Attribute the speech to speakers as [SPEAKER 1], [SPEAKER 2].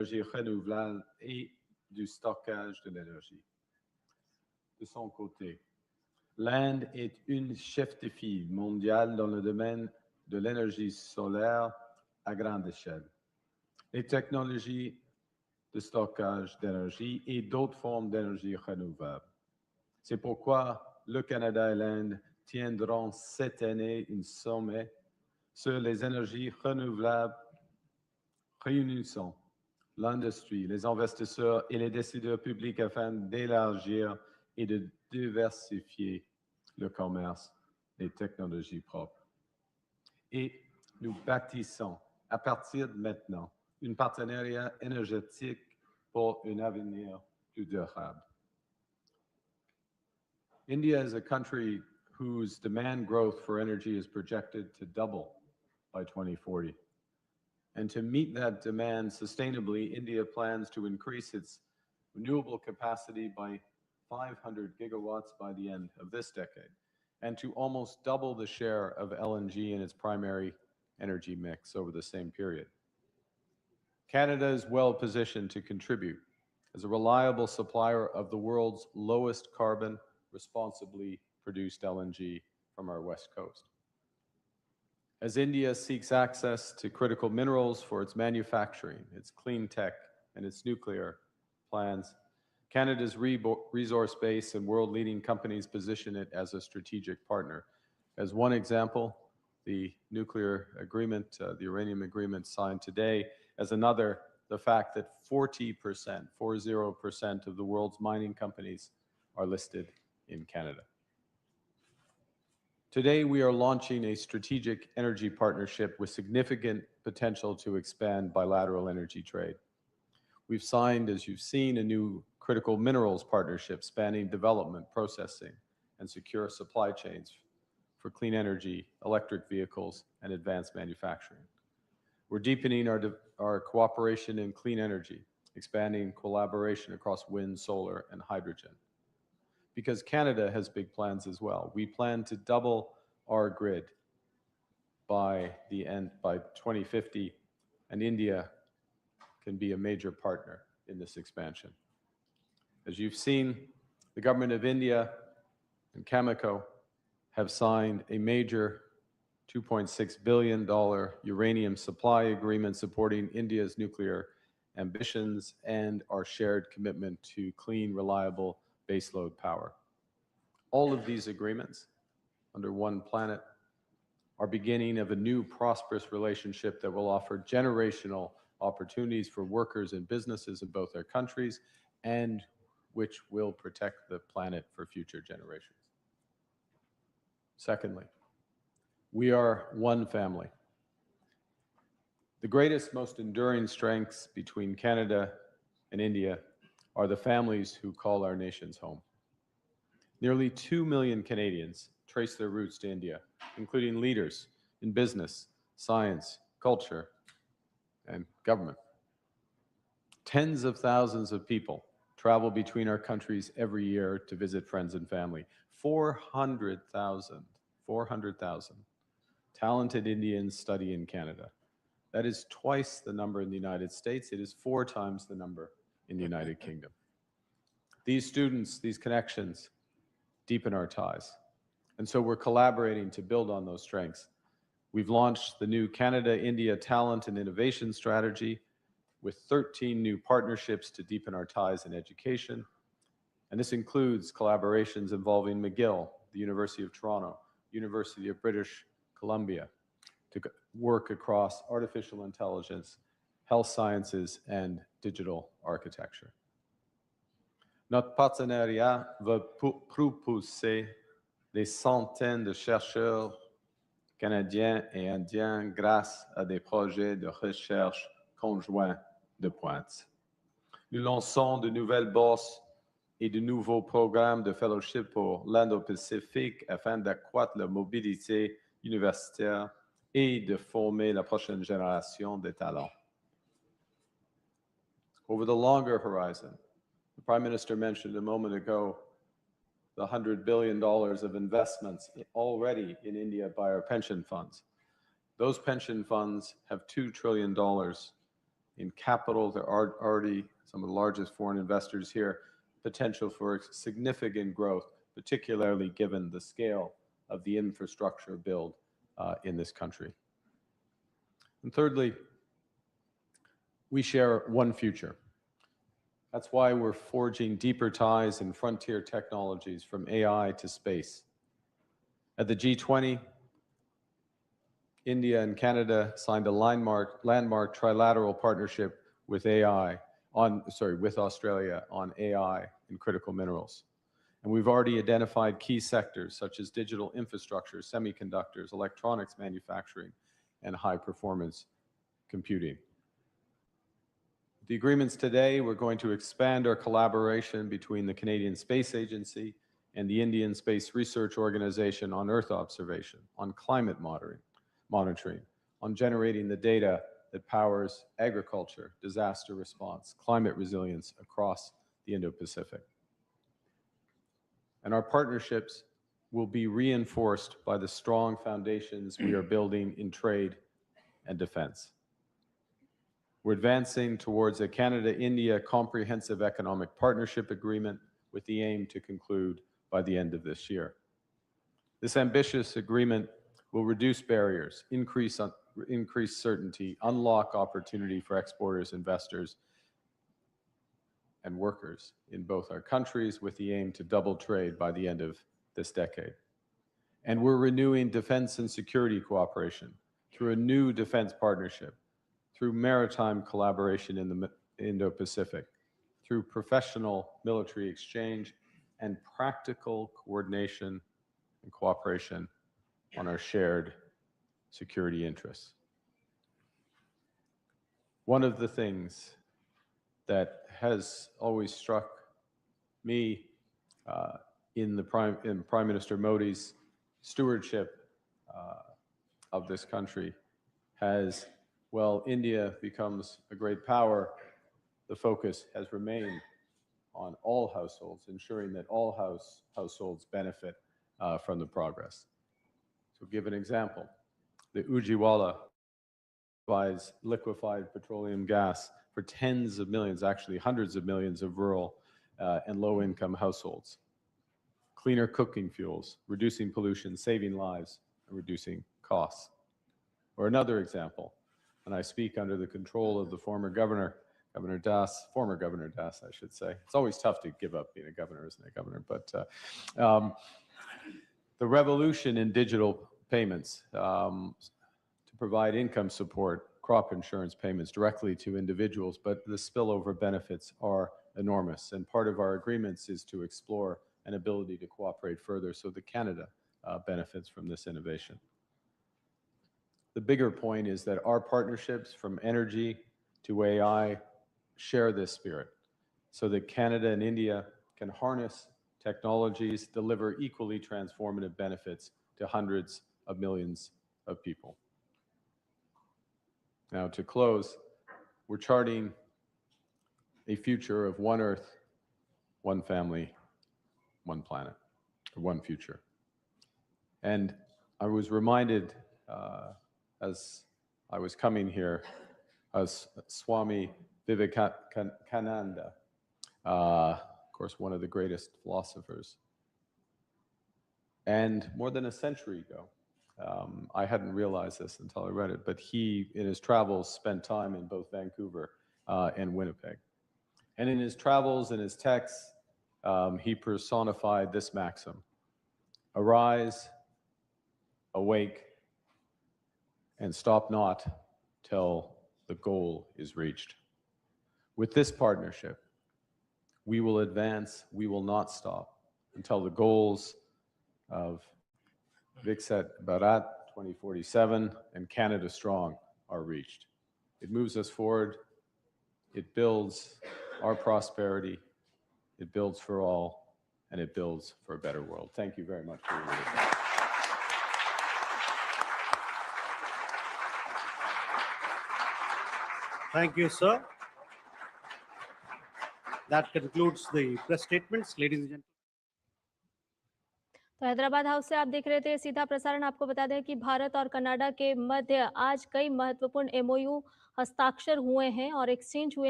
[SPEAKER 1] l'énergie renouvelable et du stockage de l'énergie. De son côté, l'Inde est une chef de file mondiale dans le domaine de l'énergie solaire à grande échelle. Les technologies de stockage d'énergie et d'autres formes d'énergie renouvelable. C'est pourquoi le Canada et l'Inde tiendront cette année un sommet sur les énergies renouvelables réunissant l'industrie, les investisseurs et les décideurs publics afin d'élargir et de diversifier le commerce des technologies propres. Et nous bâtissons à partir de maintenant un partenariat énergétique pour un avenir plus durable. India is a country whose demand growth for energy is projected to double by 2040. And to meet that demand sustainably, India plans to increase its renewable capacity by 500 gigawatts by the end of this decade, and to almost double the share of LNG in its primary energy mix over the same period. Canada is well positioned to contribute as a reliable supplier of the world's lowest carbon, responsibly produced LNG from our west coast. As India seeks access to critical minerals for its manufacturing, its clean tech, and its nuclear plans, Canada's resource base and world-leading companies position it as a strategic partner. As one example, the nuclear agreement, the uranium agreement signed today. As another, the fact that 40% of the world's mining companies are listed in Canada. Today, we are launching a strategic energy partnership with significant potential to expand bilateral energy trade. We've signed, as you've seen, a new critical minerals partnership spanning development, processing, and secure supply chains for clean energy, electric vehicles, and advanced manufacturing. We're deepening our cooperation in clean energy, expanding collaboration across wind, solar, and hydrogen. Because Canada has big plans as well. We plan to double our grid by 2050, and India can be a major partner in this expansion. As you've seen, the government of India and Cameco have signed a major $2.6 billion uranium supply agreement supporting India's nuclear ambitions and our shared commitment to clean, reliable baseload power. All of these agreements under one planet are beginning of a new prosperous relationship that will offer generational opportunities for workers and businesses in both our countries and which will protect the planet for future generations. Secondly, we are one family. The greatest, most enduring strengths between Canada and India are the families who call our nations home. Nearly 2 million Canadians trace their roots to India, including leaders in business, science, culture, and government. Tens of thousands of people travel between our countries every year to visit friends and family. 400,000 talented Indians study in Canada. That is twice the number in the United States. It is 4 times the number in the United Kingdom. These students, these connections, deepen our ties. And so we're collaborating to build on those strengths. We've launched the new Canada-India Talent and Innovation Strategy with 13 new partnerships to deepen our ties in education. And this includes collaborations involving McGill, the University of Toronto, University of British Columbia, to work across artificial intelligence, health sciences, and digital architecture. Notre partenariat va propulser des centaines de chercheurs canadiens et indiens grâce à des projets de recherche conjoints de pointe. Nous lançons de nouvelles bourses et de nouveaux programmes de fellowship pour l'Indo-Pacifique afin d'accroître la mobilité universitaire et de former la prochaine génération de talents. Over the longer horizon, the Prime Minister mentioned a moment ago the $100 billion of investments already in India by our pension funds. Those pension funds have $2 trillion in capital. There are already some of the largest foreign investors here, potential for significant growth, particularly given the scale of the infrastructure build in this country. And thirdly, we share one future. That's why we're forging deeper ties in frontier technologies from AI to space. At the G20, India and Canada signed a landmark trilateral partnership with with Australia on AI and critical minerals. And we've already identified key sectors such as digital infrastructure, semiconductors, electronics manufacturing, and high-performance computing. The agreements today, we're going to expand our collaboration between the Canadian Space Agency and the Indian Space Research Organization on Earth observation, on climate monitoring, on generating the data that powers agriculture, disaster response, climate resilience across the Indo-Pacific. And our partnerships will be reinforced by the strong foundations we are building in trade and defense. We're advancing towards a Canada-India comprehensive economic partnership agreement with the aim to conclude by the end of this year. This ambitious agreement will reduce barriers, increase certainty, unlock opportunity for exporters, investors, and workers in both our countries with the aim to double trade by the end of this decade. And we're renewing defense and security cooperation through a new defense partnership, through maritime collaboration in the Indo-Pacific, through professional military exchange, and practical coordination and cooperation on our shared security interests. One of the things that has always struck me in Prime Minister Modi's stewardship of this country has, well, India becomes a great power, the focus has remained on all households, ensuring that all households benefit from the progress. So give an example. The Ujjiwala provides liquefied petroleum gas for tens of millions, actually hundreds of millions of rural and low-income households. Cleaner cooking fuels, reducing pollution, saving lives, and reducing costs. Or another example, and I speak under the control of the former Governor Das, I should say. It's always tough to give up being a governor, isn't it, Governor? But the revolution in digital payments to provide income support, crop insurance payments directly to individuals, but the spillover benefits are enormous. And part of our agreements is to explore an ability to cooperate further so that Canada benefits from this innovation. The bigger point is that our partnerships from energy to AI share this spirit so that Canada and India can harness technologies, deliver equally transformative benefits to hundreds of millions of people. Now, to close, we're charting a future of one Earth, one family, one planet, or one future. And I was reminded as I was coming here, as Swami Vivekananda, of course, one of the greatest philosophers. And more than a century ago, I hadn't realized this until I read it, but he, in his travels, spent time in both Vancouver and Winnipeg. And in his travels and his texts, he personified this maxim: arise, awake, and stop not till the goal is reached. With this partnership, we will advance, we will not stop until the goals of Viksit Bharat 2047 and Canada Strong are reached. It moves us forward, it builds our prosperity, it builds for all, and it builds for a better world. Thank you very much for your listening.
[SPEAKER 2] Thank you, sir. That concludes the press statements, ladies and gentlemen.
[SPEAKER 3] तो Hyderabad house से आप देख रहे थे सीधा प्रसारण। आपको बता दें कि भारत और कनाडा के मध्य आज कई महत्वपूर्ण एमओयू हस्ताक्षर हुए हैं और एक्सचेंज हुए